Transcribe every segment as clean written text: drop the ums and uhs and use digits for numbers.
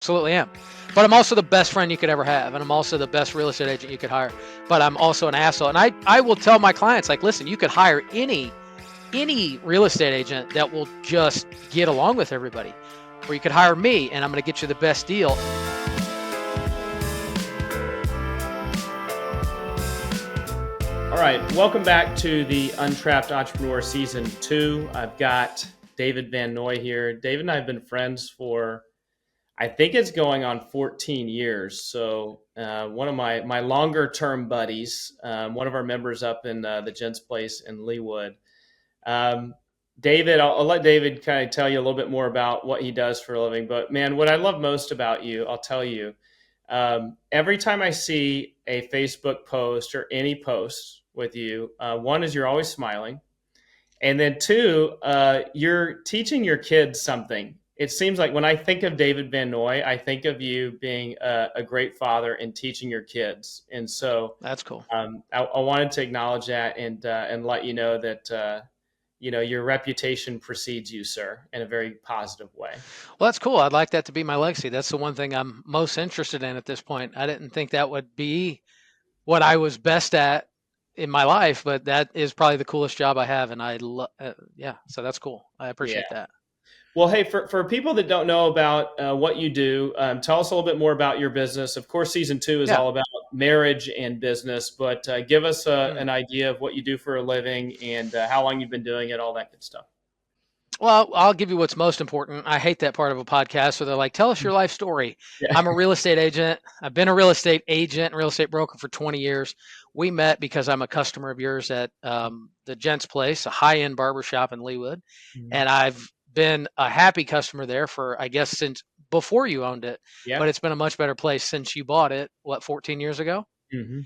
absolutely am. But I'm also the best friend you could ever have, and I'm also the best real estate agent you could hire. But I'm also an asshole, and I will tell my clients, like, listen, you could hire any real estate agent that will just get along with everybody, or you could hire me, and I'm going to get you the best deal. All right, welcome back to the Untrapped Entrepreneur Season 2. I've got David Van Noy here. David and I have been friends for, I think it's going on 14 years. So one of my longer term buddies, one of our members up in the Gents Place in Leawood. David, I'll let David kind of tell you a little bit more about what he does for a living. But man, what I love most about you, I'll tell you, every time I see a Facebook post or any post with you, one is you're always smiling. And then two, you're teaching your kids something. It seems like when I think of David Van Noy, I think of you being a great father and teaching your kids. And so that's cool. I wanted to acknowledge that and let you know that, your reputation precedes you, sir, in a very positive way. Well, that's cool. I'd like that to be my legacy. That's the one thing I'm most interested in at this point. I didn't think that would be what I was best at in my life, but that is probably the coolest job I have. And I love, so that's cool. I appreciate that. Well, hey, for people that don't know about what you do, tell us a little bit more about your business. Of course, Season 2 is all about marriage and business, but give us an idea of what you do for a living and how long you've been doing it, all that good stuff. Well, I'll give you what's most important. I hate that part of a podcast where they're like, tell us your life story. Yeah. I'm a real estate agent. I've been a real estate agent and real estate broker for 20 years. We met because I'm a customer of yours at the Gents Place, a high-end barbershop in Leawood. Mm-hmm. And I've been a happy customer there for, I guess, since before you owned it. Yep. But it's been a much better place since you bought it, 14 years ago? Mm-hmm.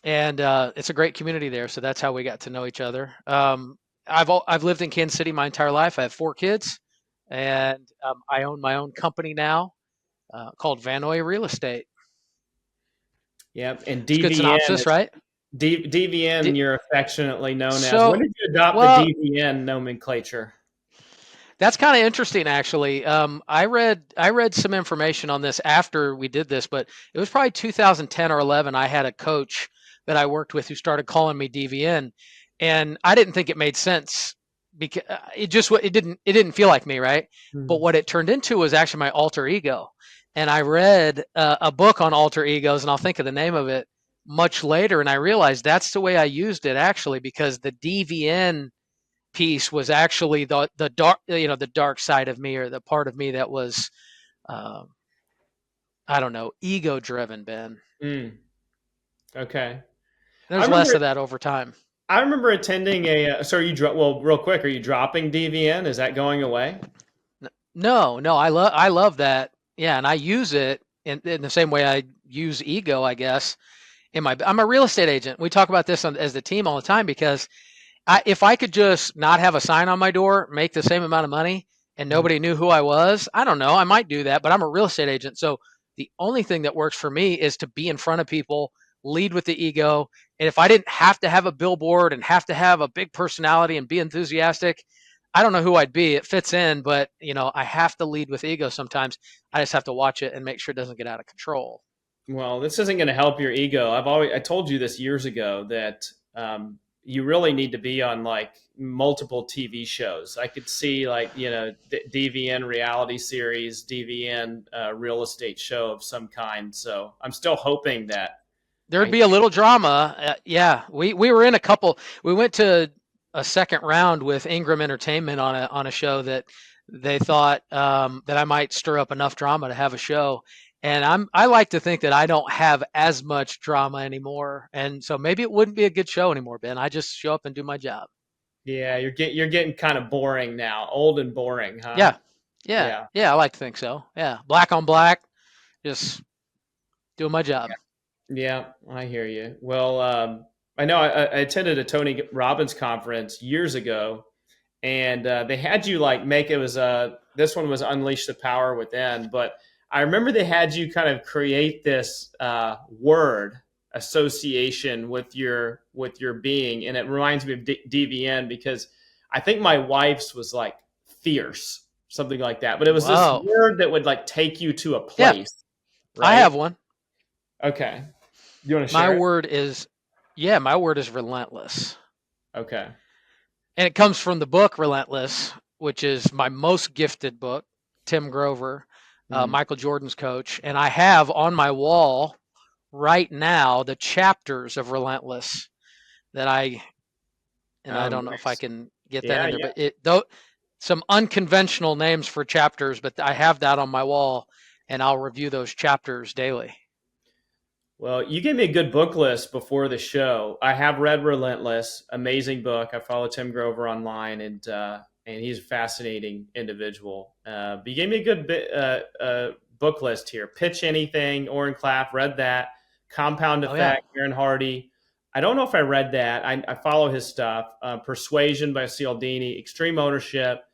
And it's a great community there. So that's how we got to know each other. I've lived in Kansas City my entire life. I have 4 kids, and I own my own company now called Van Noy Real Estate. Yep, and DVN, good synopsis, right? DVN, you're affectionately known as. When did you adopt the DVN nomenclature? That's kind of interesting, actually. I read some information on this after we did this, but it was probably 2010 or 11. I had a coach that I worked with who started calling me DVN. And I didn't think it made sense because it didn't feel like me, right? Mm-hmm. But what it turned into was actually my alter ego. And I read a book on alter egos, and I'll think of the name of it much later. And I realized that's the way I used it actually, because the DVN piece was actually the dark, the dark side of me, or the part of me that was, ego driven, Ben. Mm. Okay. There's less of that over time. I remember attending real quick, are you dropping DVN? Is that going away? No, I love that. Yeah. And I use it in the same way I use ego, I guess. I'm a real estate agent. We talk about this as the team all the time, because if I could just not have a sign on my door, make the same amount of money, and nobody knew who I was, I don't know, I might do that, but I'm a real estate agent. So the only thing that works for me is to be in front of people, lead with the ego. And if I didn't have to have a billboard and have to have a big personality and be enthusiastic, I don't know who I'd be. It fits in, but I have to lead with ego sometimes. I just have to watch it and make sure it doesn't get out of control. Well, this isn't going to help your ego. I told you this years ago that you really need to be on like multiple TV shows. I could see DVN reality series, DVN real estate show of some kind. So I'm still hoping that there'd be a little drama. We were in a couple. We went to a second round with Ingram Entertainment on a show that they thought that I might stir up enough drama to have a show. And I like to think that I don't have as much drama anymore, and so maybe it wouldn't be a good show anymore, Ben. I just show up and do my job. Yeah, you're getting kind of boring now, old and boring, huh? Yeah. I like to think so. Yeah, black on black, just doing my job. Yeah, I hear you. Well, I know I attended a Tony Robbins conference years ago, and they had you this one was Unleash the Power Within, but I remember they had you kind of create this word association with your being, and it reminds me of DVN because I think my wife's was like fierce. something like that. But it was this Whoa. word that would like take you to a Yeah, place, I right? have one. Okay. You want to My share it? word is, yeah, my word is relentless. Okay. And it comes from the book Relentless, which is my most gifted book, Tim Grover, Mm. Michael Jordan's coach. And I have on my wall right now the chapters of Relentless that I Oh, don't know if I nice. can get that Yeah, in there, yeah. but it though some unconventional names for chapters, but I have that on my wall and I'll review those chapters daily. Well, you gave me a good book list before the show. I have read Relentless, amazing book. I follow Tim Grover online, and he's a fascinating individual. But you gave me a good book list here. Pitch Anything, Oren Clapp, read that. Compound Oh yeah, Effect, Aaron Hardy. I don't know if I read that. I follow his stuff. Persuasion by Cialdini, Extreme Ownership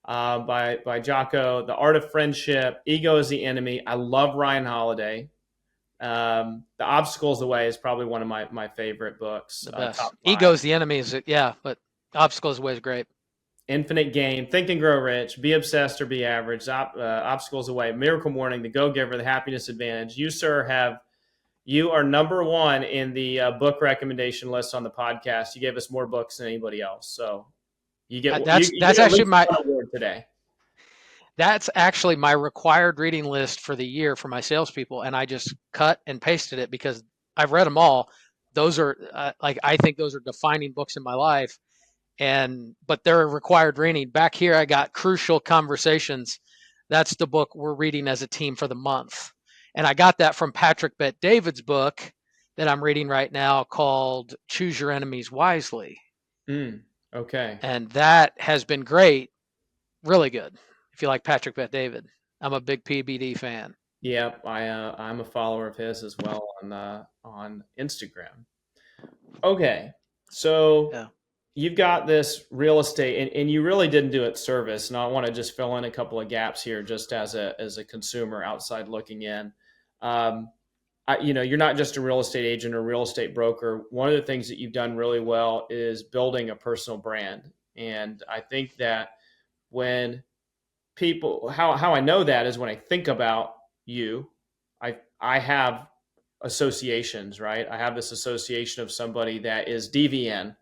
by Jocko, The Art of Friendship, Ego is the Enemy. I love Ryan Holiday. The Obstacles Away is probably one of my favorite books, the best. top five. Ego's the enemy is yeah, but obstacles away is great. Infinite Game, Think and Grow Rich, Be Obsessed or Be Average, Obstacles Away, Miracle Morning, The Go Giver, The Happiness Advantage. You, sir, you are number one in the book recommendation list on the podcast. You gave us more books than anybody else, so you That's get at actually least my one award today. that's actually my required reading list for the year for my salespeople, and I just cut and pasted it because I've read them all. Those are like I think those are defining books in my life, and but they're required reading. Back here, I got Crucial Conversations. That's the book we're reading as a team for the month, and I got that from Patrick Bet David's book that I'm reading right now called Choose Your Enemies Wisely, Mm, okay. and that has been great, really good. If you like Patrick Bet David, I'm a big PBD fan. Yeah, I'm a follower of his as well on Instagram. Okay, so Yeah, you've got this real estate, and you really didn't do it service. And I want to just fill in a couple of gaps here, just as a consumer outside looking in. Um, you're not just a real estate agent or real estate broker. One of the things that you've done really well is building a personal brand, and I think that when people how I know that is when I think about you, I have associations, right? I have this association of somebody that is DVN,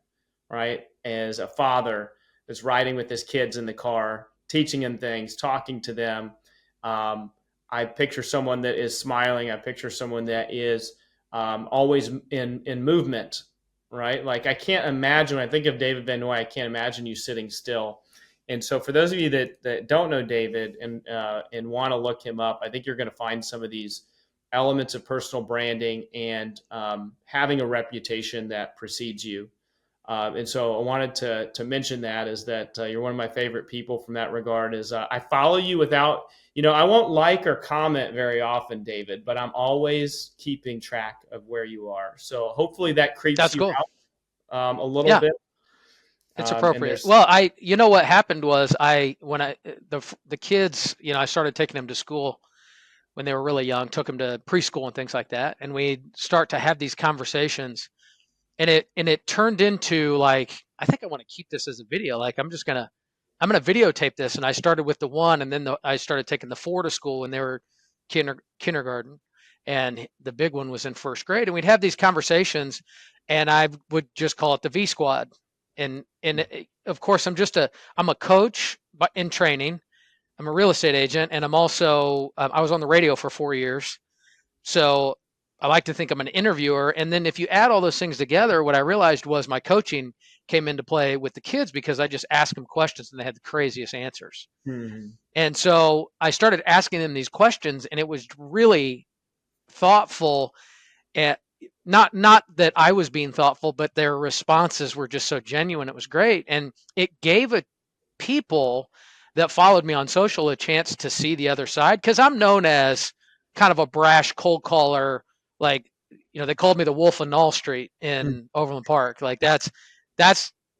right? As a father that's riding with his kids in the car, teaching them things, talking to them. I picture someone that is smiling. I picture someone that is always in movement, right? Like I can't imagine when I think of David Van Noy, I can't imagine you sitting still. And so, for those of you that don't know David and want to look him up, I think you're going to find some of these elements of personal branding and having a reputation that precedes you. And so I wanted to mention that is that you're one of my favorite people from that regard. Is I follow you without, I won't like or comment very often, David, but I'm always keeping track of where you are. So hopefully that creeps that's you cool. out a little Yeah, bit. it's And appropriate. there's, Well, you know what happened was when the kids, I started taking them to school when they were really young, took them to preschool and things like that, and we start to have these conversations, and it turned into like I think I want to keep this as a video. Like I'm gonna videotape this, and I started with the one, and then I started taking the four to school when they were kindergarten, and the big one was in first grade, and we'd have these conversations, and I would just call it the V Squad, and of course I'm a coach but in training. I'm a real estate agent, and I'm also I was on the radio for 4 years, so I like to think I'm an interviewer. And then if you add all those things together, what I realized was my coaching came into play with the kids because I just asked them questions and they had the craziest answers. Mhm. And so I started asking them these questions, and it was really thoughtful. And not that I was being thoughtful, but their responses were just so genuine. It was great, and it gave people that followed me on social a chance to see the other side because I'm known as kind of a brash cold caller. Like, they called me the Wolf of Nall Street in Overland Park. Like that's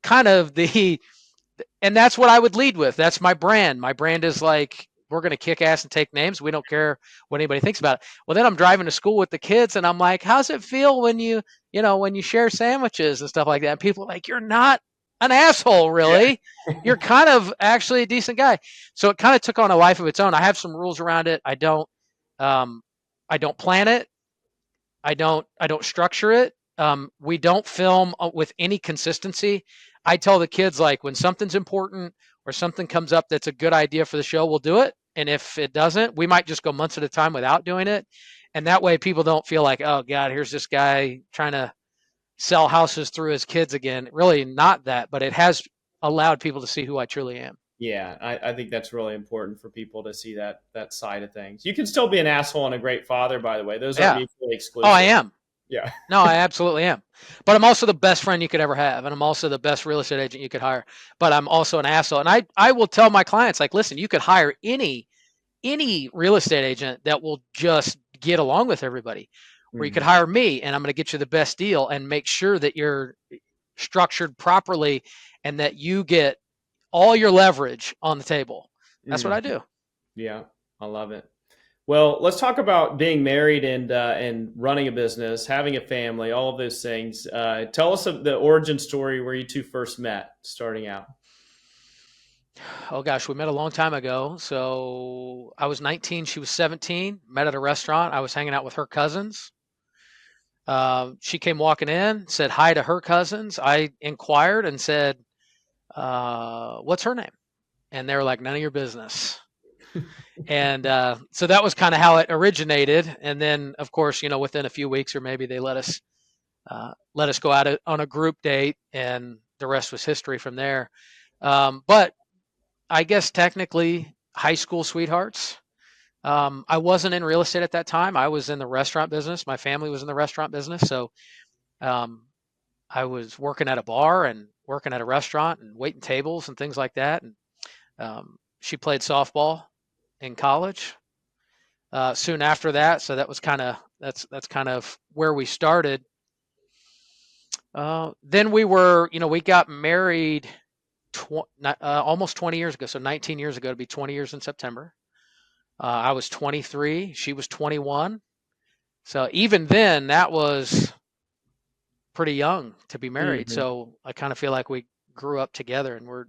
kind of and that's what I would lead with. That's my brand. My brand is like, we're going to kick ass and take names. We don't care what anybody thinks about it. Well, then I'm driving to school with the kids and I'm like, how's it feel when when you share sandwiches and stuff like that? And people are like, you're not an asshole, Yeah. really. You're kind of actually a decent guy. So it kind of took on a life of its own. I have some rules around it. Um, I don't plan it. I don't structure it. We don't film with any consistency. I tell the kids, like, when something's important or something comes up that's a good idea for the show, we'll do it. And if it doesn't, we might just go months at a time without doing it. And that way people don't feel like, oh God, here's this guy trying to sell houses through his kids again. Really not that, but it has allowed people to see who I truly am. Yeah, I think that's really important for people to see that side of things. You can still be an asshole and a great father, by the way. Those aren't Yeah. mutually Oh, I exclusive. am. Yeah. No, I absolutely am. But I'm also the best friend you could ever have, and I'm also the best real estate agent you could hire. But I'm also an asshole, and I will tell my clients, like, listen, you could hire any real estate agent that will just get along with everybody, or you could Hmm. hire me, and I'm going to get you the best deal and make sure that you're structured properly and that you get all your leverage on the table. That's what Hmm. I do. Yeah, I love it. Well, let's talk about being married and running a business, having a family, all of those things. Tell us of the origin story where you two first met, starting out. Oh gosh, we met a long time ago. So I was 19, she was 17. Met at a restaurant. I was hanging out with her cousins. She came walking in, said hi to her cousins. I inquired and said, "What's her name?" And they were like, "None of your business." And so that was kind of how it originated. And then, of course, within a few weeks or maybe they let us go out on a group date, and the rest was history from there. But I guess technically high school sweethearts. I wasn't in real estate at that time. I was in the restaurant business. My family was in the restaurant business. So um, I was working at a bar and working at a restaurant and waiting tables and things like that. And she played softball in college soon after that. So that's kind of where we started. Then we got married almost 20 years ago. So 19 years ago, to be 20 years in September. I was 23. She was 21. So even then, that was pretty young to be married. Hmm. So I kind of feel like we grew up together, and we're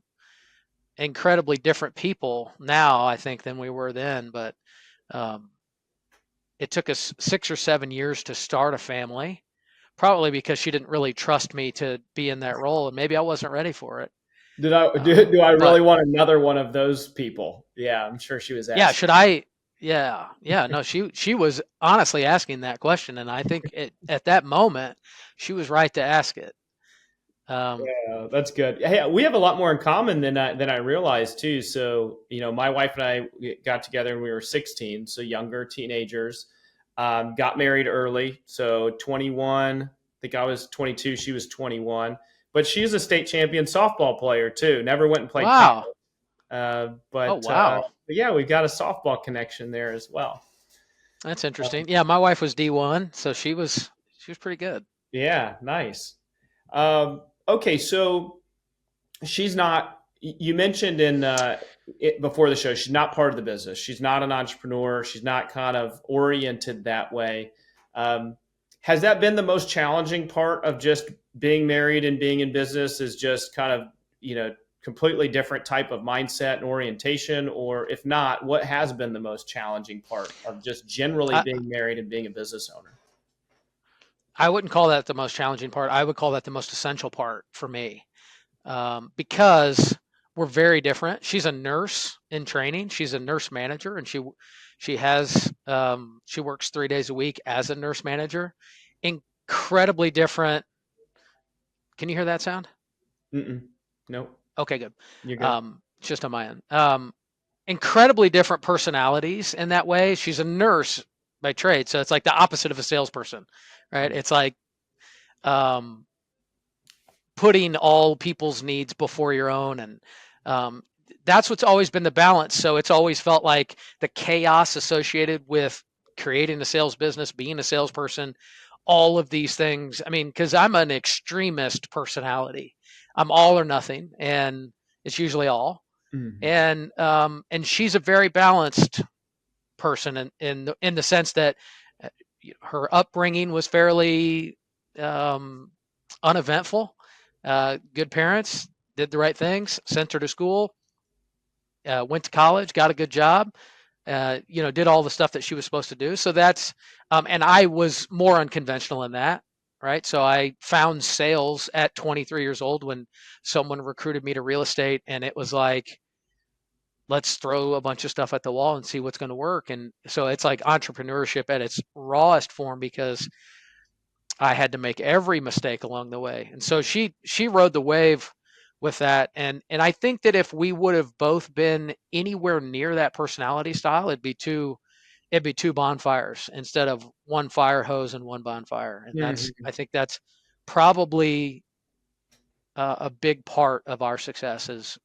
incredibly different people now, I think, than we were then. But um, it took us 6 or 7 years to start a family, probably because she didn't really trust me to be in that role, and maybe I wasn't ready for it. Do I really But want another one of those people? Yeah, I'm sure she was yeah, asking. should I? Yeah, yeah. No, she was honestly asking that question, and I think at that moment she was right to ask it. Um, Yeah, that's good. Hey, we have a lot more in common than I realized too. So, my wife and I got together when we were 16, so younger teenagers. Got married early, so 21. I think I was 22. She was 21. But she's a state champion softball player too. Never went and played college. wow. Oh wow. But yeah, we got a softball connection there as well. That's Uh, interesting. Yeah, my wife was D1, so she was pretty good. yeah, nice. Okay, so she's not. You mentioned before the show, she's not part of the business. She's not an entrepreneur. She's not kind of oriented that way. Um, has that been the most challenging part of just being married and being in business? Is just kind of completely different type of mindset and orientation, or if not, what has been the most challenging part of just generally I being married and being a business owner? I wouldn't call that the most challenging part. I would call that the most essential part for me, because we're very different. She's a nurse in training. She's a nurse manager, and she works 3 days a week as a nurse manager. Incredibly different. Can you hear that sound? Mm-mm. Nope, Okay, good. you're good. It's just on my end. Incredibly different personalities in that way. She's a nurse by trade, so it's like the opposite of a salesperson, right? It's like um, putting all people's needs before your own, and um, that's what's always been the balance. So it's always felt like the chaos associated with creating a sales business, being a salesperson, all of these things. I mean, because I'm an extremist personality, I'm all or nothing, and it's usually all. Mhm. And she's a very balanced person in the sense that uh, her upbringing was fairly um, uneventful. Good parents. did the right things, sent her to school, went to college, got a good job, did all the stuff that she was supposed to do. So that's, and I was more unconventional in that, right? So I found sales at 23 years old when someone recruited me to real estate, and it was like, let's throw a bunch of stuff at the wall and see what's going to work. And so it's like entrepreneurship at its rawest form, because I had to make every mistake along the way. And so she rode the wave with that. And I think that if we would have both been anywhere near that personality style, it'd be two bonfires instead of one fire hose and one bonfire. And Mhm. I think that's probably a big part of our success, is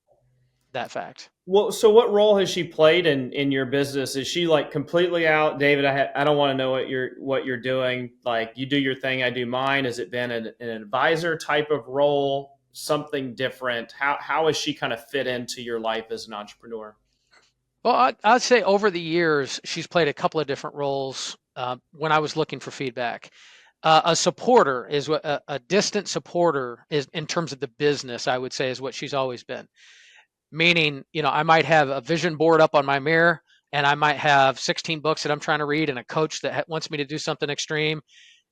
that fact. Well, so what role has she played in your business? Is she like completely out, David? I don't want to know what you're doing. Like, you do your thing, I do mine. Has it been an advisor type of role, something different? How has she kind of fit into your life as an entrepreneur? Well, I'd say over the years, she's played a couple of different roles when I was looking for feedback. A supporter is what a distant supporter is in terms of the business, I would say, is what she's always been. Meaning, I might have a vision board up on my mirror, and I might have 16 books that I'm trying to read, and a coach that wants me to do something extreme,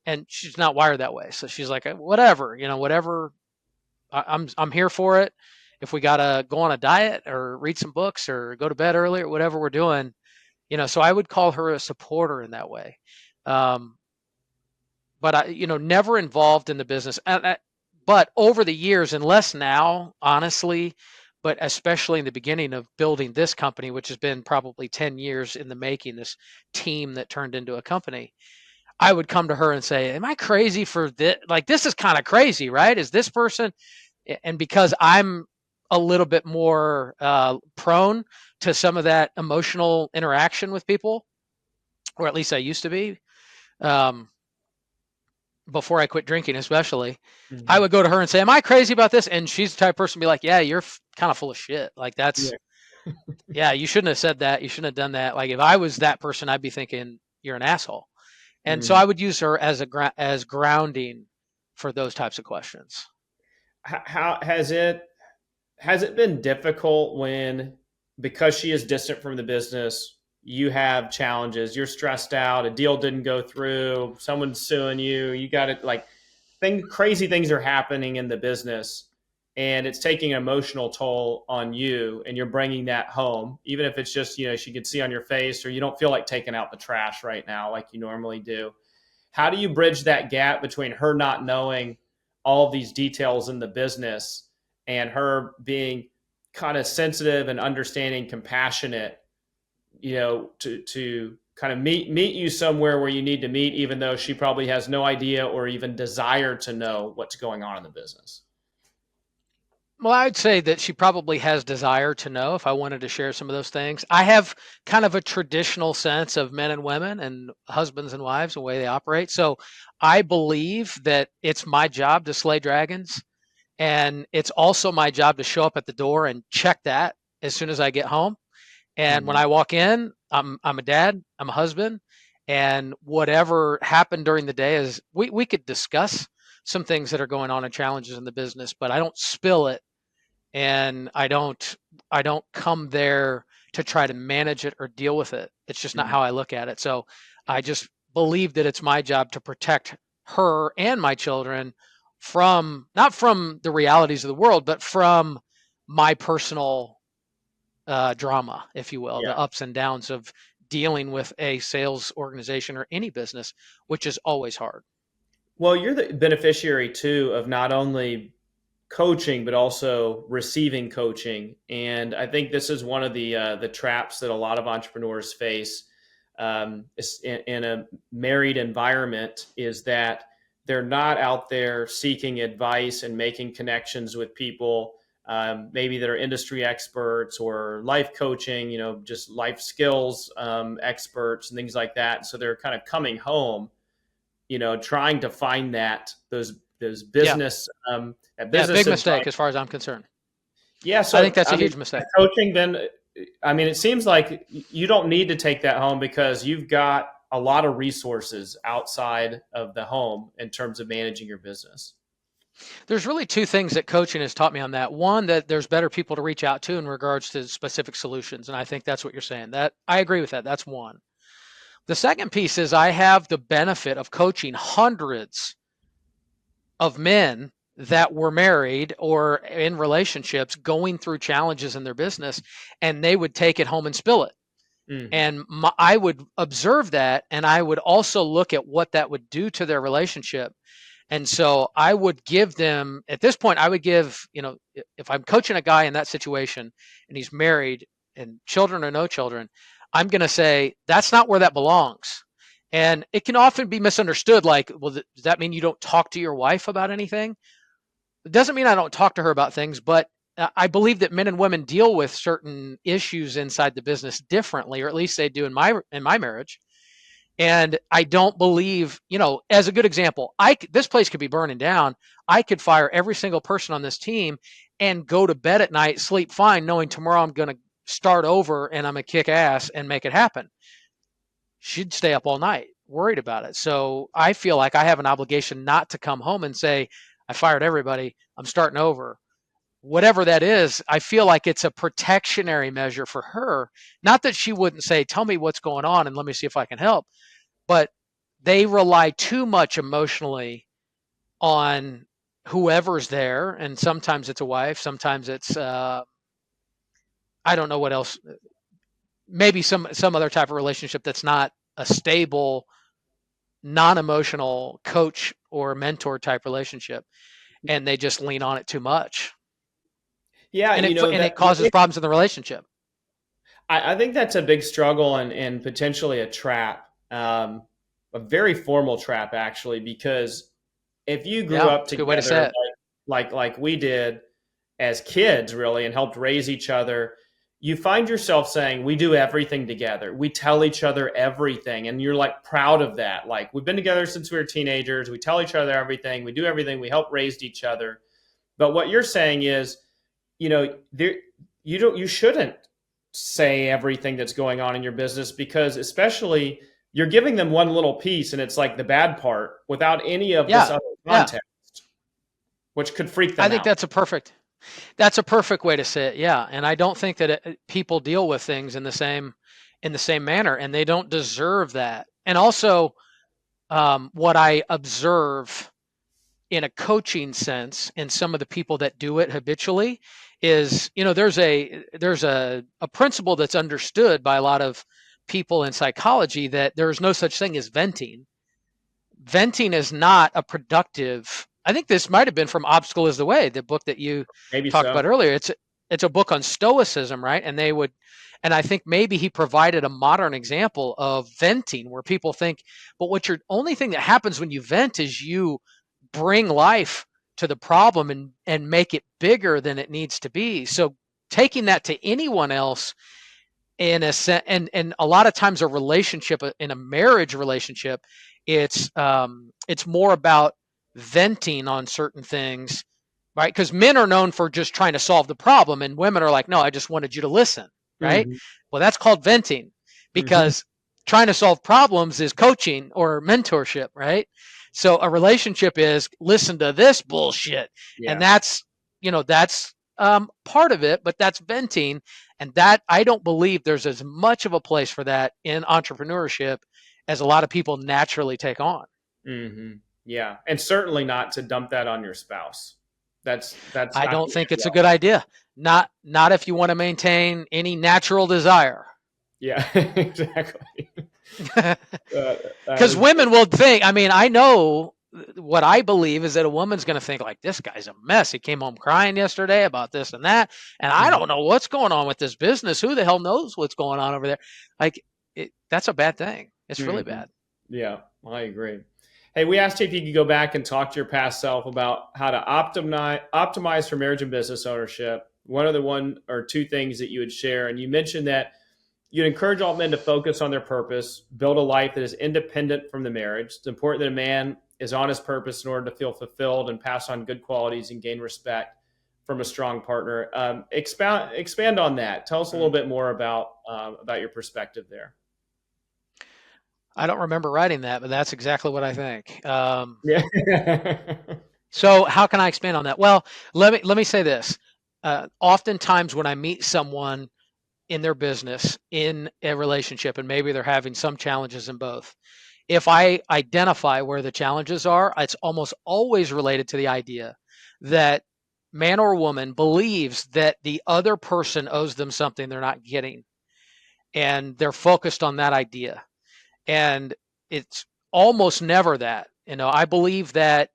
and she's not wired that way. So she's like, whatever, whatever. I'm here for it. If we gotta go on a diet or read some books or go to bed early or whatever we're doing, so I would call her a supporter in that way. Um, but never involved in the business. But over the years, and less now, honestly, but especially in the beginning of building this company, which has been probably 10 years in the making, this team that turned into a company, I would come to her and say, am I crazy for this? Like, this is kind of crazy, right? Is this person? And because I'm a little bit more prone to some of that emotional interaction with people, or at least I used to be, um, before I quit drinking, especially, I Hmm. would go to her and say, "Am I crazy about this?" And she's the type of person to be like, "Yeah, you're kind of full of shit. Like Yeah. yeah, you shouldn't have said that. You shouldn't have done that." Like if I was that person, I'd be thinking you're an asshole. And so Mm. I would use her as as grounding for those types of questions. How has it been difficult when, because she is distant from the business, you have challenges, you're stressed out, a deal didn't go through, someone's suing you, you got it, like, crazy things are happening in the business, and it's taking an emotional toll on you, and you're bringing that home, even if it's just, she could see on your face, or you don't feel like taking out the trash right now like you normally do. How do you bridge that gap between her not knowing all of these details in the business and her being kind of sensitive and understanding, compassionate, to kind of meet you somewhere where you need to meet, even though she probably has no idea or even desire to know what's going on in the business? Well, I'd say that she probably has desire to know if I wanted to share some of those things. I have kind of a traditional sense of men and women and husbands and wives, the way they operate. So I believe that it's my job to slay dragons. And it's also my job to show up at the door and check that as soon as I get home. And when Mm-hmm. I walk in, I'm a dad, I'm a husband, and whatever happened during the day is we could discuss some things that are going on and challenges in the business, but I don't spill it, and I don't come there to try to manage it or deal with it. It's just not Mm-hmm. how I look at it. So I just believe that it's my job to protect her and my children from, not from the realities of the world, but from my personal drama, if you will, the Yeah. ups and downs of dealing with a sales organization or any business, which is always hard. Well, you're the beneficiary too of not only coaching but also receiving coaching, and I think this is one of the traps that a lot of entrepreneurs face, in a married environment, is that they're not out there seeking advice and making connections with people, maybe that are industry experts or life coaching, just life skills experts and things like that. So they're kind of coming home, trying to find those Yeah. business, that Yeah. business Big advice. mistake as far as I'm concerned. Yeah, I think so that's I a mean, huge mistake. coaching then, I mean, it seems like you don't need to take that home because you've got a lot of resources outside of the home in terms of managing your business. There's really two things that coaching has taught me on that. One, that there's better people to reach out to in regards to specific solutions. And I think that's what you're saying. That I agree with that. That's one. The second piece is I have the benefit of coaching hundreds of men that were married or in relationships going through challenges in their business, and they would take it home and spill it. Hmm. And I would observe that, and I would also look at what that would do to their relationship. And so I would give them, at this point, I would give, if I'm coaching a guy in that situation and he's married and children or no children, I'm going to say, that's not where that belongs. And it can often be misunderstood like, well, does that mean you don't talk to your wife about anything? It doesn't mean I don't talk to her about things, but I believe that men and women deal with certain issues inside the business differently, or at least they do in my marriage. And I don't believe, as a good example, this place could be burning down. I could fire every single person on this team and go to bed at night, sleep fine, knowing tomorrow I'm going to start over and I'm going to kick ass and make it happen. She'd stay up all night worried about it. So I feel like I have an obligation not to come home and say, I fired everybody, I'm starting over. Whatever that is, I feel like it's a protectionary measure for her. Not that she wouldn't say, tell me what's going on and let me see if I can help, but they rely too much emotionally on whoever's there, and sometimes it's a wife, sometimes it's I don't know what else, maybe some other type of relationship that's not a stable, non-emotional coach or mentor type relationship, and they just lean on it too much, Yeah, and you it know and it that causes problems in the relationship. I think that's a big struggle and potentially a trap, a very formal trap actually, because if you grew Yeah, up it's a good way to together say it. like we did as kids, really, and helped raise each other, you find yourself saying, "We do everything together. We tell each other everything," and you're like proud of that. Like we've been together since we were teenagers. We tell each other everything. We do everything. We help raise each other. But what you're saying is, there you shouldn't say everything that's going on in your business, because especially you're giving them one little piece and it's like the bad part without any of this Yeah, other yeah. context, which could freak I them think out. that's a perfect way to say it. Yeah, and I don't think that people deal with things in the same manner, and they don't deserve that. And also, what I observe in a coaching sense in some of the people that do it habitually is, there's a principle that's understood by a lot of people in psychology, that there's no such thing as venting. Venting is not a productive. I think this might have been from Obstacle is the Way, the book that you Maybe talked so. about earlier. It's a book on stoicism, right? And I think maybe he provided a modern example of venting where people think, but what your only thing that happens when you vent is you bring life to the problem and make it bigger than it needs to be. So taking that to anyone else in a sense, and a lot of times a relationship, in a marriage relationship, it's more about venting on certain things, right? Because men are known for just trying to solve the problem, and women are like, no, I just wanted you to listen, right? Hmm. Well, that's called venting, Hmm. because trying to solve problems is coaching or mentorship, right? So a relationship is listen to this bullshit, and Yeah. that's part of it, but that's venting. And that, I don't believe there's as much of a place for that in entrepreneurship as a lot of people naturally take on. Hmm. Yeah, and certainly not to dump that on your spouse. That's I not don't the think end it's a all. good idea. Not if you want to maintain any natural desire. Yeah, exactly. I Because would say. women will think, I mean, I know what I believe is that a woman's going to think, like, this guy's a mess. He came home crying yesterday about this and that. And I Mhm. don't know what's going on with this business. Who the hell knows what's going on over there? Like, that's a bad thing. It's really Mhm. bad. Yeah, I agree. Hey, we asked you if you could go back and talk to your past self about how to optimize for marriage and business ownership. What are the one or two things that you would share? And you mentioned that you'd encourage all men to focus on their purpose, build a life that is independent from the marriage. It's important that a man is on his purpose in order to feel fulfilled and pass on good qualities and gain respect from a strong partner. Expand on that. Tell us a little Mm. bit more about your perspective there. I don't remember writing that, but that's exactly what I think. Yeah. So how can I expand on that? Well, let me say this. Oftentimes when I meet someone in their business, in a relationship, and maybe they're having some challenges in both, if I identify where the challenges are, it's almost always related to the idea that man or woman believes that the other person owes them something they're not getting, and they're focused on that idea. And it's almost never that. I believe that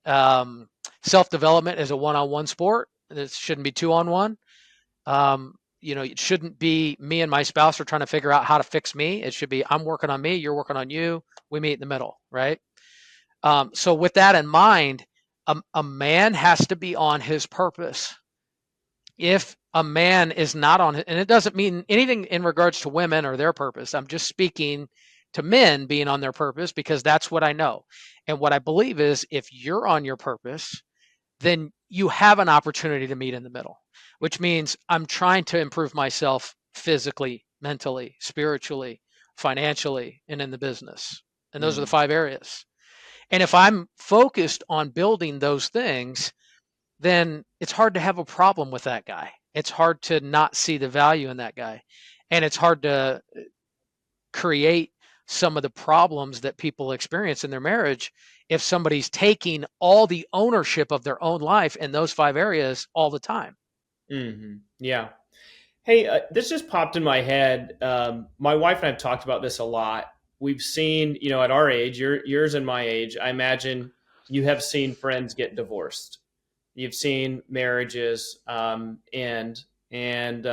self development is a one on one sport. It shouldn't be two on one. It shouldn't be me and my spouse are trying to figure out how to fix me. It should be I'm working on me, you're working on you. We meet in the middle, right? So with that in mind, a man has to be on his purpose. If a man is not on it, and it doesn't mean anything in regards to women or their purpose. I'm just speaking to men being on their purpose because that's what I know. And what I believe is if you're on your purpose, then you have an opportunity to meet in the middle, which means I'm trying to improve myself physically, mentally, spiritually, financially, and in the business. And those are the Mm, 5 areas. And if I'm focused on building those things, then it's hard to have a problem with that guy. It's hard to not see the value in that guy. And it's hard to create some of the problems that people experience in their marriage if somebody's taking all the ownership of their own life in those 5 areas all the time. yeah. Hey, this just popped in my head. My wife and I have talked about this a lot. We've seen, at our age, yours and my age, I imagine you have seen friends get divorced. You've seen marriages end, and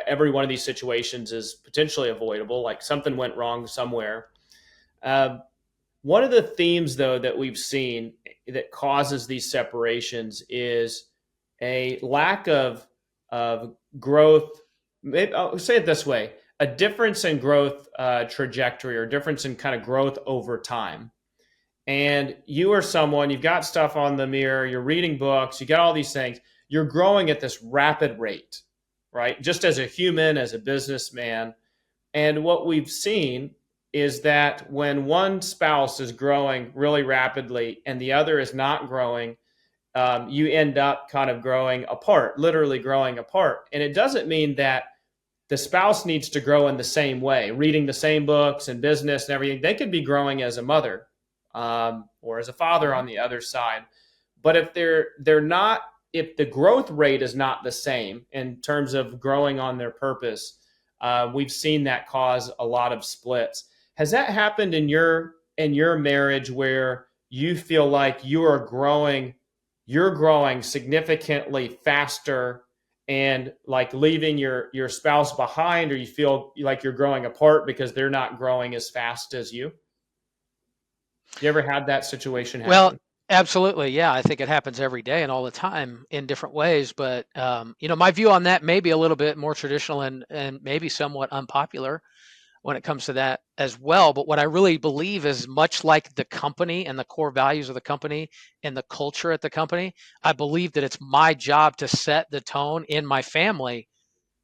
every one of these situations is potentially avoidable. Like something went wrong somewhere. Uh, One of the themes, though, that we've seen that causes these separations is a lack of growth. Maybe I'll say it this way: a difference in growth trajectory, or difference in kind of growth over time. And you are someone, you've got stuff on the mirror, you're reading books, you got all these things, you're growing at this rapid rate, right? Just as a human, as a businessman. And what we've seen is that when one spouse is growing really rapidly and the other is not growing, you end up kind of growing apart, literally growing apart. And it doesn't mean that the spouse needs to grow in the same way, reading the same books and business and everything. They could be growing as a mother or as a father Mhm. on the other side. But if they're not, if the growth rate is not the same in terms of growing on their purpose, we've seen that cause a lot of splits. Has that happened in your marriage where you feel like you're growing significantly faster and like leaving your spouse behind, or you feel like you're growing apart because they're not growing as fast as you? You ever had that situation Well, happen? absolutely. Yeah. I think it happens every day and all the time in different ways. But, my view on that may be a little bit more traditional and maybe somewhat unpopular when it comes to that as well. But what I really believe is much like the company and the core values of the company and the culture at the company, I believe that it's my job to set the tone in my family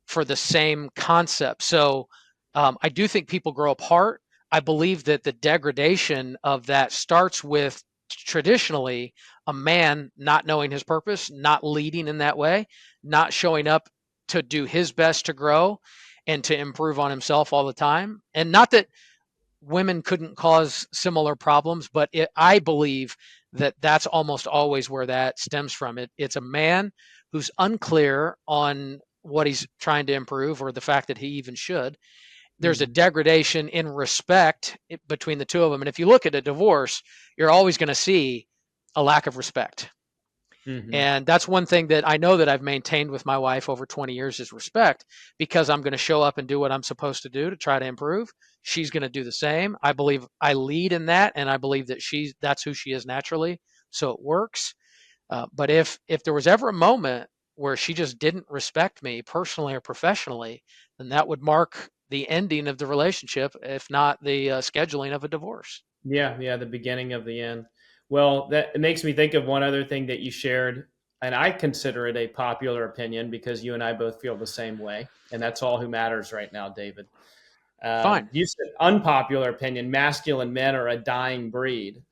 for the same concept. So I do think people grow apart. I believe that the degradation of that starts with traditionally a man not knowing his purpose, not leading in that way, not showing up to do his best to grow and to improve on himself all the time. And not that women couldn't cause similar problems, but I believe that that's almost always where that stems from. It's a man who's unclear on what he's trying to improve or the fact that he even should. There's a Mm-hmm. degradation in respect between the two of them. And if you look at a divorce, you're always going to see a lack of respect. Mm-hmm. And that's one thing that I know that I've maintained with my wife over 20 years is respect because I'm going to show up and do what I'm supposed to do to try to improve. She's going to do the same. I believe I lead in that and I believe that that's who she is naturally. So it works. But if there was ever a moment where she just didn't respect me personally or professionally, then that would mark the ending of the relationship, if not the scheduling of a divorce. Yeah, yeah, the beginning of the end. Well, that it makes me think of one other thing that you shared, and I consider it a popular opinion because you and I both feel the same way, and that's all who matters right now, David. Fine. You said unpopular opinion: masculine men are a dying breed.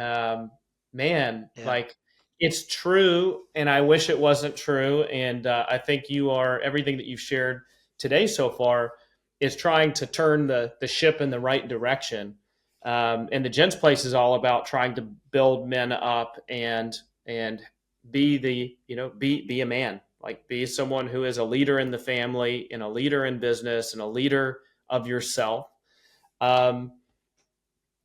Um, Man, Yeah. like It's true, and I wish it wasn't true. And I think you are everything that you've shared today so far is trying to turn the ship in the right direction. And the Gents Place is all about trying to build men up and be the be a man, like be someone who is a leader in the family and a leader in business and a leader of yourself. Um,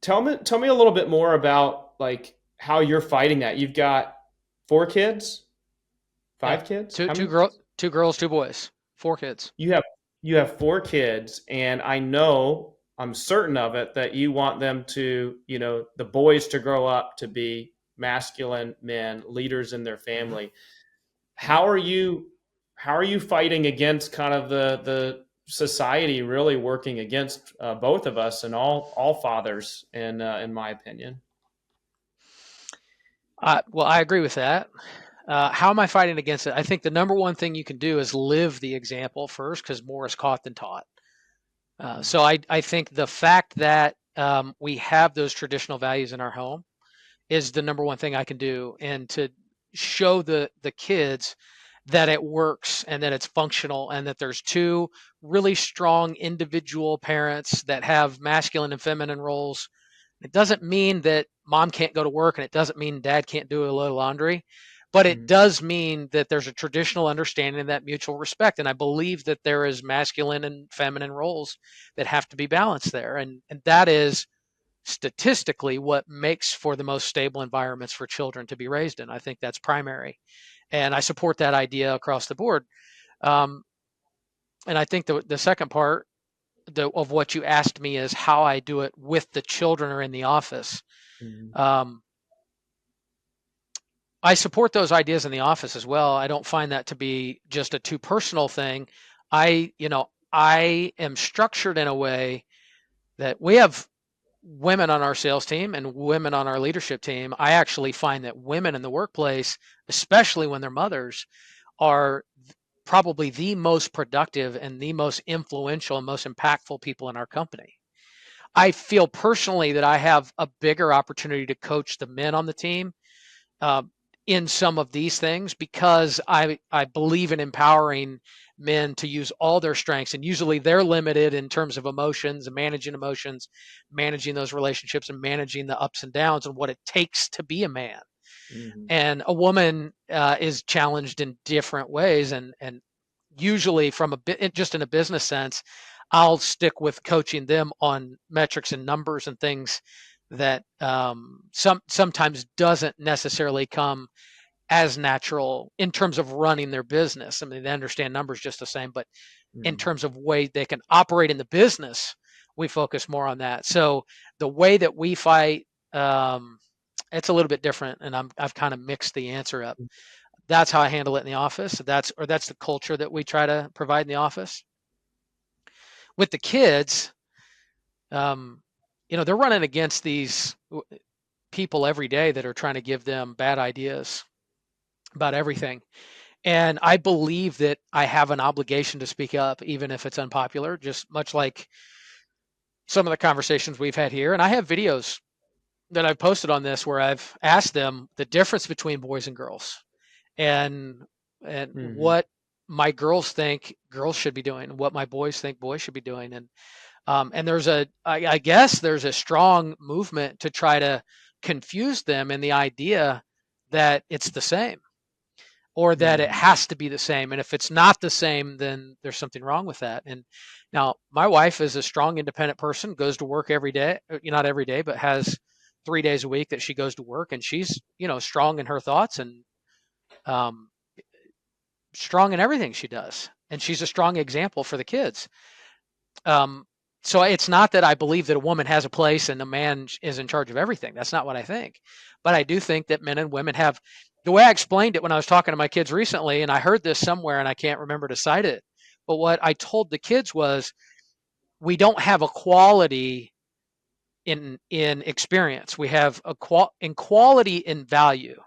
tell me a little bit more about like how you're fighting that. You've got 4 kids, Yeah. 5 kids. Two How two many girl kids? 2 girls, 2 boys, 4 kids. You have you have 4 kids, and I know I'm certain of it that you want them to, the boys to grow up to be masculine men, leaders in their Hmm. family. How are you how are you fighting against kind of the society really working against both of us and all fathers in my opinion? Well, I agree with that. How am I fighting against it? I think the number one thing you can do is live the example first, because more is caught than taught. So I think the fact that we have those traditional values in our home is the number one thing I can do, and to show the kids that it works and that it's functional, and that there's two really strong individual parents that have masculine and feminine roles. It doesn't mean that mom can't go to work, and it doesn't mean dad can't do a load of laundry, but it Mm-hmm. does mean that there's a traditional understanding of that mutual respect. And I believe that there is masculine and feminine roles that have to be balanced there. And that is statistically what makes for the most stable environments for children to be raised in. I think that's primary. And I support that idea across the board. Um, and I think the second part of what you asked me is how I do it with the children or in the office. Mm-hmm. Um, I support those ideas in the office as well. I don't find that to be just a too personal thing. I am structured in a way that we have women on our sales team and women on our leadership team. I actually find that women in the workplace, especially when they're mothers, are probably the most productive and the most influential and most impactful people in our company. I feel personally that I have a bigger opportunity to coach the men on the team uh, in some of these things, because I believe in empowering men to use all their strengths. And usually they're limited in terms of emotions, managing those relationships, and managing the ups and downs and what it takes to be a man. Mm-hmm. And a woman is challenged in different ways, and usually from a bit just in a business sense, I'll stick with coaching them on metrics and numbers and things that sometimes doesn't necessarily come as natural in terms of running their business. I mean, they understand numbers just the same, but in Mm-hmm. terms of way they can operate in the business, we focus more on that. So the way that we fight, um, it's a little bit different, and I've kind of mixed the answer up. That's how I handle it in the office. That's the culture that we try to provide in the office. With the kids, um, they're running against these people every day that are trying to give them bad ideas about everything. And I believe that I have an obligation to speak up, even if it's unpopular, just much like some of the conversations we've had here. And I have videos that I've posted on this where I've asked them the difference between boys and girls, and Mm-hmm. what my girls think girls should be doing, what my boys think boys should be doing. And there's I guess there's a strong movement to try to confuse them in the idea that it's the same, or that it Mm-hmm. has to be the same. And if it's not the same, then there's something wrong with that. And now my wife is a strong, independent person, goes to work every day, not every day, but has 3 days a week that she goes to work, and she's, strong in her thoughts, and um, strong in everything she does. And she's a strong example for the kids. Um, so it's not that I believe that a woman has a place and a man is in charge of everything. That's not what I think. But I do think that men and women have, the way I explained it when I was talking to my kids recently, and I heard this somewhere and I can't remember to cite it, but what I told the kids was, we don't have equality in experience. We have equality in value.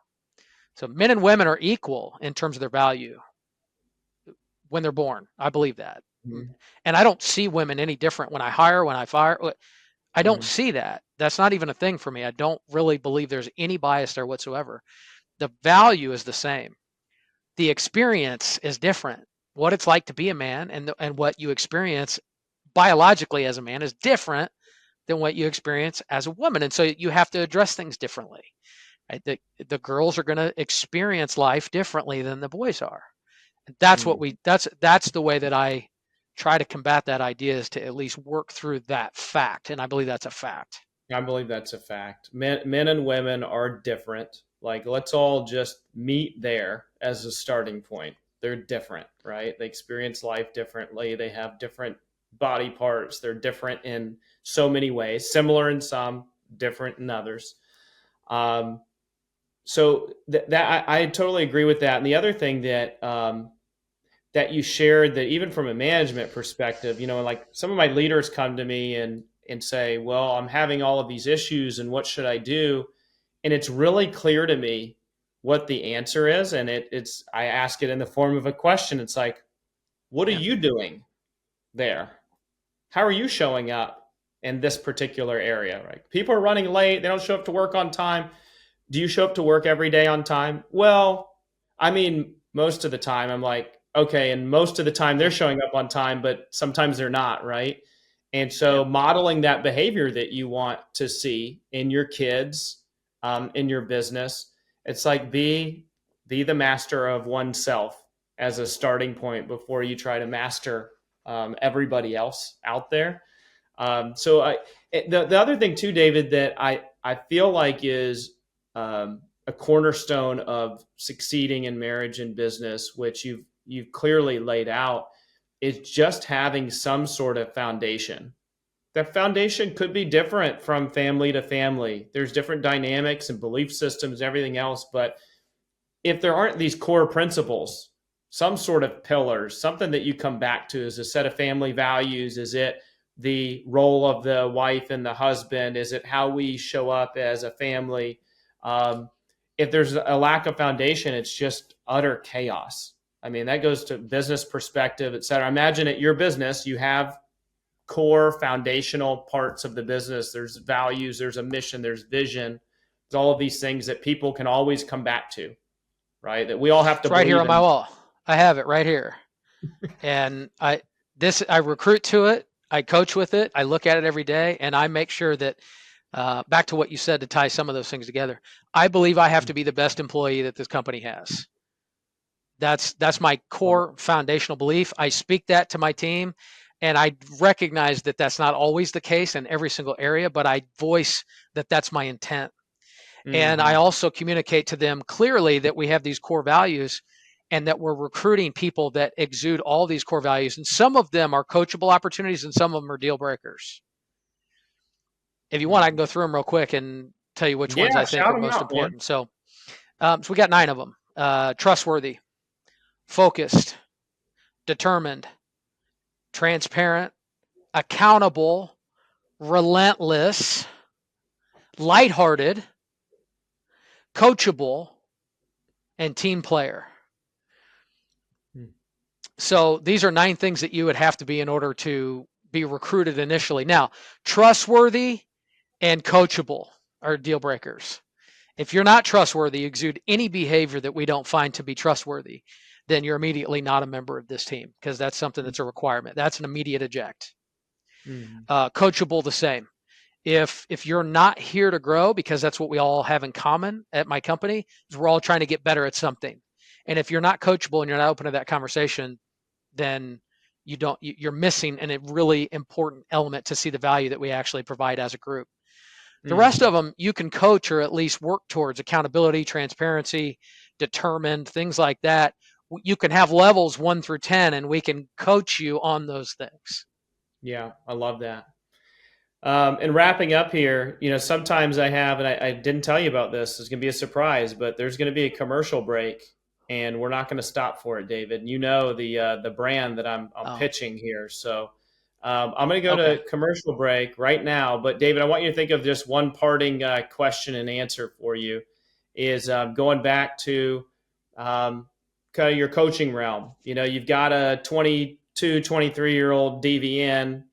So men and women are equal in terms of their value when they're born. I believe that. And I don't see women any different when I hire, when I fire. I don't Mm-hmm. see that. That's not even a thing for me. I don't really believe there's any bias there whatsoever. The value is the same. The experience is different. What it's like to be a man and what you experience biologically as a man is different than what you experience as a woman. And so you have to address things differently. Right? The girls are going to experience life differently than the boys are. That's what Mm. we that's the way that I try to combat that idea, is to at least work through that fact. And I believe that's a fact. I believe that's a fact. Men and women are different. Like, let's all just meet there as a starting point. They're different, right? They experience life differently. They have different body parts. They're different in so many ways, similar in some, different in others. Um, so that I totally agree with that. And the other thing that that you shared, that even from a management perspective, like some of my leaders come to me and say, well, I'm having all of these issues and what should I do? And it's really clear to me what the answer is. And I ask it in the form of a question. It's like, what are Yeah. you doing there? How are you showing up in this particular area? Right? People are running late. They don't show up to work on time. Do you show up to work every day on time? Well, I mean, most of the time I'm like, okay, and most of the time they're Yep. showing up on time, but sometimes they're not, right? And so Yep. modeling that behavior that you want to see in your kids, in your business, it's like be the master of oneself as a starting point before you try to master everybody else out there. The other thing too, David, that I feel like is a cornerstone of succeeding in marriage and business, which you've clearly laid out, is just having some sort of foundation. That foundation could be different from family to family. There's different dynamics and belief systems, everything else. But if there aren't these core principles, some sort of pillars, something that you come back to, is a set of family values? Is it the role of the wife and the husband? Is it how we show up as a family? Um, if there's a lack of foundation, it's just utter chaos. I mean, that goes to business perspective, et cetera. Imagine at your business, you have core foundational parts of the business. There's values, there's a mission, there's vision, there's all of these things that people can always come back to, right? That we all have to It's right here believe on my in. wall. I have it right here. And I recruit to it. I coach with it. I look at it every day, and I make sure that back to what you said, to tie some of those things together. I believe I have to be the best employee that this company has. That's my core foundational belief. I speak that to my team, and I recognize that that's not always the case in every single area, but I voice that that's my intent. And I Mm-hmm. also communicate to them clearly that we have these core values and that we're recruiting people that exude all these core values. And some of them are coachable opportunities and some of them are deal breakers. If you want, I can go through them real quick and tell you which ones Yeah, I think shout are them most out, man. important. So we got 9 of them. Trustworthy, focused, determined, transparent, accountable, relentless, lighthearted, coachable, and team player. So these are 9 things that you would have to be in order to be recruited initially. Now, trustworthy and coachable are deal breakers. If you're not trustworthy, exude any behavior that we don't find to be trustworthy, then you're immediately not a member of this team, because that's something that's a requirement. That's an immediate eject. Mm-hmm. Coachable, the same. If you're not here to grow, because that's what we all have in common at my company, is we're all trying to get better at something. And if you're not coachable and you're not open to that conversation, then you're missing a really important element to see the value that we actually provide as a group. The rest Mm-hmm. of them you can coach or at least work towards: accountability, transparency, determined, things like that. You can have levels 1 through 10, and we can coach you on those things. Yeah, I love that. And wrapping up here, sometimes I have, and I didn't tell you about this. It's going to be a surprise, but there's going to be a commercial break, and we're not going to stop for it, David. You know the brand that I'm Oh, pitching here, so I'm going to go okay. to commercial break right now. But David, I want you to think of just one parting question and answer for you. Is going back to um, kind of your coaching realm. You've got a 22, 23-year-old DVN,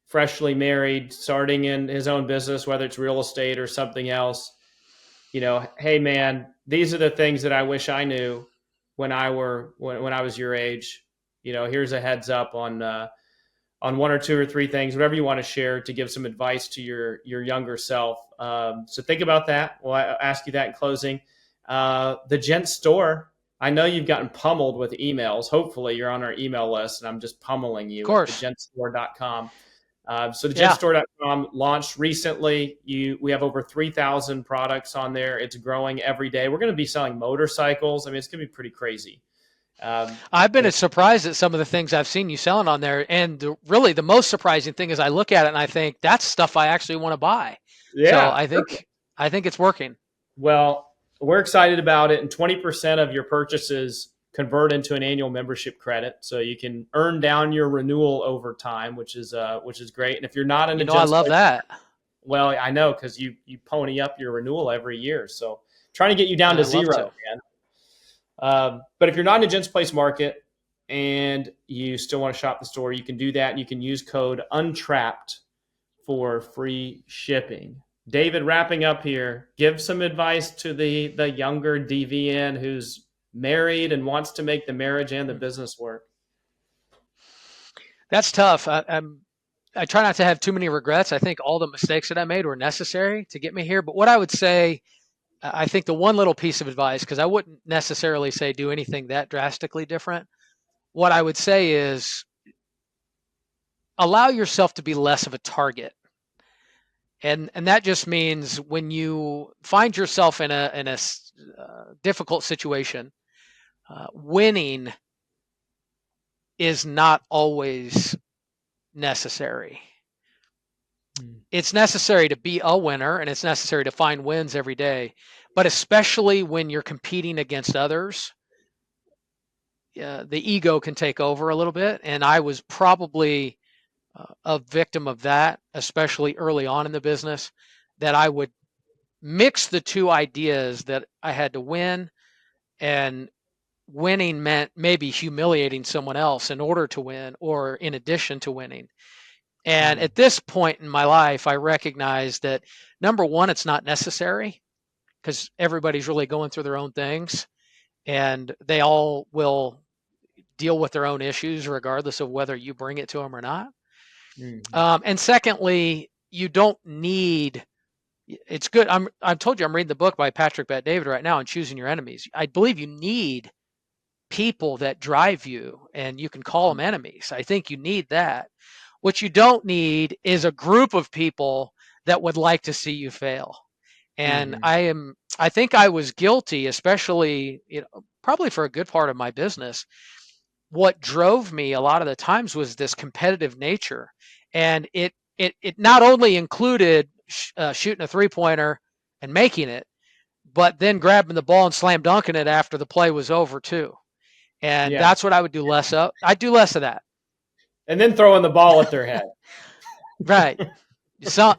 freshly married, starting in his own business, whether it's real estate or something else. hey man, these are the things that I wish I knew when I was your age. Here's a heads up on one or two or three things, whatever you want to share to give some advice to your younger self. So think about that. Well, I ask you that in closing. The Gent store. I know you've gotten pummeled with emails. Hopefully, you're on our email list, and I'm just pummeling Of you at course. thegentstore.com. So Yeah. thegentstore.com launched recently. We have over 3,000 products on there. It's growing every day. We're going to be selling motorcycles. I mean, it's going to be pretty crazy. I've been And as surprised at some of the things I've seen you selling on there. And really, the most surprising thing is I look at it and I think that's stuff I actually want to buy. So yeah, I think it's working. well, we're excited about it, and 20% of your purchases convert into an annual membership credit, so you can earn down your renewal over time, which is great. And if you're not in a I Gents love Place, that. well, I know because you pony up your renewal every year, so trying to get you down to I love zero, to. man. But if you're not in a Gents Place market and you still want to shop the store, you can do that, and you can use code UNTRAPPED for free shipping. David, wrapping up here, give some advice to the younger DVN who's married and wants to make the marriage and the business work. That's tough. I try not to have too many regrets. I think all the mistakes that I made were necessary to get me here. But what I would say, I think the one little piece of advice, because I wouldn't necessarily say do anything that drastically different. What I would say is allow yourself to be less of a target. And that just means when you find yourself in a difficult situation, winning is not always necessary. It's necessary to be a winner and it's necessary to find wins every day, but especially when you're competing against others, the ego can take over a little bit. And I was probably a victim of that, especially early on in the business, that I would mix the two ideas that I had to win, and winning meant maybe humiliating someone else in order to win or in addition to winning. And Mm. at this point in my life, I recognize that number one, it's not necessary because everybody's really going through their own things and they all will deal with their own issues regardless of whether you bring it to them or not. Mm. And secondly, you don't need. It's good. I've told you I'm reading the book by Patrick Bet David right now on choosing your enemies. I believe you need people that drive you, and you can call them enemies. I think you need that. What you don't need is a group of people that would like to see you fail. And Mm. I think I was guilty, especially, probably for a good part of my business. What drove me a lot of the times was this competitive nature. And it not only included shooting a 3-pointer and making it, but then grabbing the ball and slam dunking it after the play was over too. And Yeah, that's what I would do less of. I'd do less of that. and then throwing the ball at their head. Right. So,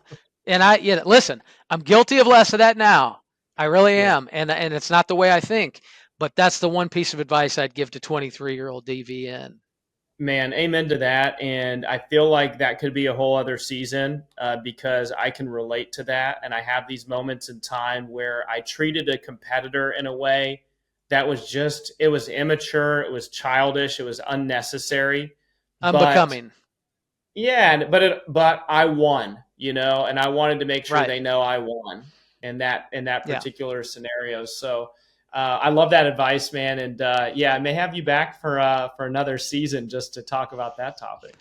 and listen, I'm guilty of less of that now. I really Yeah. am. And it's not the way I think, but that's the one piece of advice I'd give to 23-year-old DVN. Man, amen to that. And I feel like that could be a whole other season because I can relate to that. And I have these moments in time where I treated a competitor in a way that was it was immature, it was childish, it was unnecessary. But Unbecoming. yeah, but I won, and I wanted to make sure Right. they know I won in that Yeah. particular scenario. So I love that advice, man, and yeah, I may have you back for another season just to talk about that topic.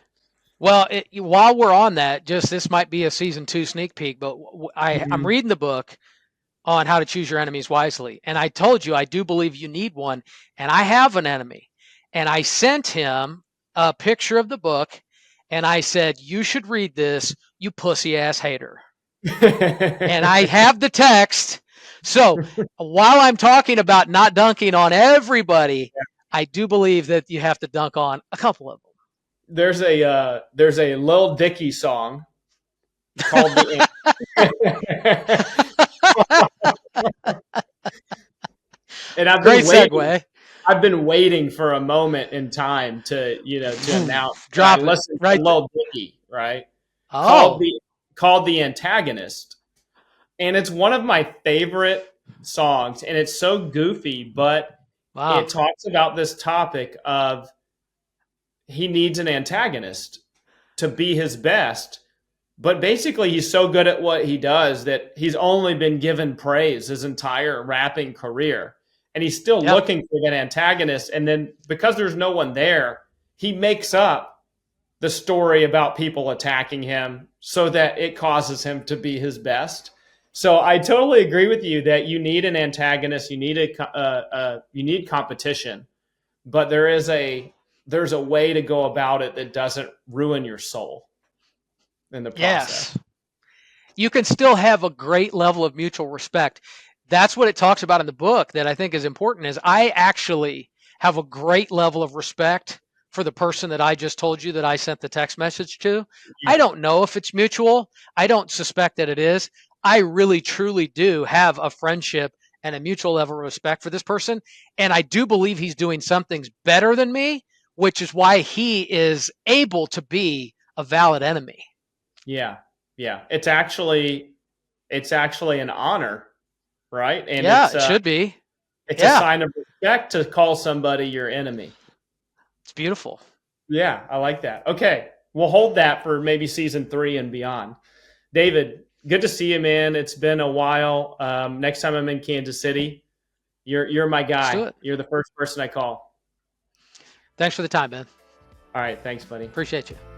Well, while we're on that, just this might be a season 2 sneak peek, but I'm Mm-hmm. reading the book on how to choose your enemies wisely. And I told you I do believe you need one, and I have an enemy. And I sent him a picture of the book and I said, "You should read this, you pussy ass hater." And I have the text. So, while I'm talking about not dunking on everybody, I do believe that you have to dunk on a couple of There's a Lil Dicky song called the and Great segue. I've been waiting for a moment in time to announce that I Drop it listened to right there. Lil Dicky, right? Called Oh, the called the Antagonist, and it's one of my favorite songs, and it's so goofy, but Wow. it talks about this topic of he needs an antagonist to be his best. But basically, he's so good at what he does that he's only been given praise his entire rapping career. And he's still Yeah. looking for that antagonist. And then because there's no one there, he makes up the story about people attacking him so that it causes him to be his best. So I totally agree with you that you need an antagonist, you need you need competition, but there's a way to go about it that doesn't ruin your soul in the process. Yes. You can still have a great level of mutual respect. That's what it talks about in the book that I think is important is I actually have a great level of respect for the person that I just told you that I sent the text message to. I Yeah. don't know if it's mutual. I don't suspect that it is. I really truly do have a friendship and a mutual level of respect for this person. And I do believe he's doing some things better than me, which is why he is able to be a valid enemy. Yeah. Yeah. It's actually an honor, right? And Yeah, it should be. it's a Yeah, sign of respect to call somebody your enemy. it's beautiful. Yeah, I like that. Okay. We'll hold that for maybe season 3 and beyond. David, good to see you, man. It's been a while. Next time I'm in Kansas City, you're my Let's do guy. it. You're the first person I call. Thanks for the time, man. All right. Thanks, buddy. Appreciate you.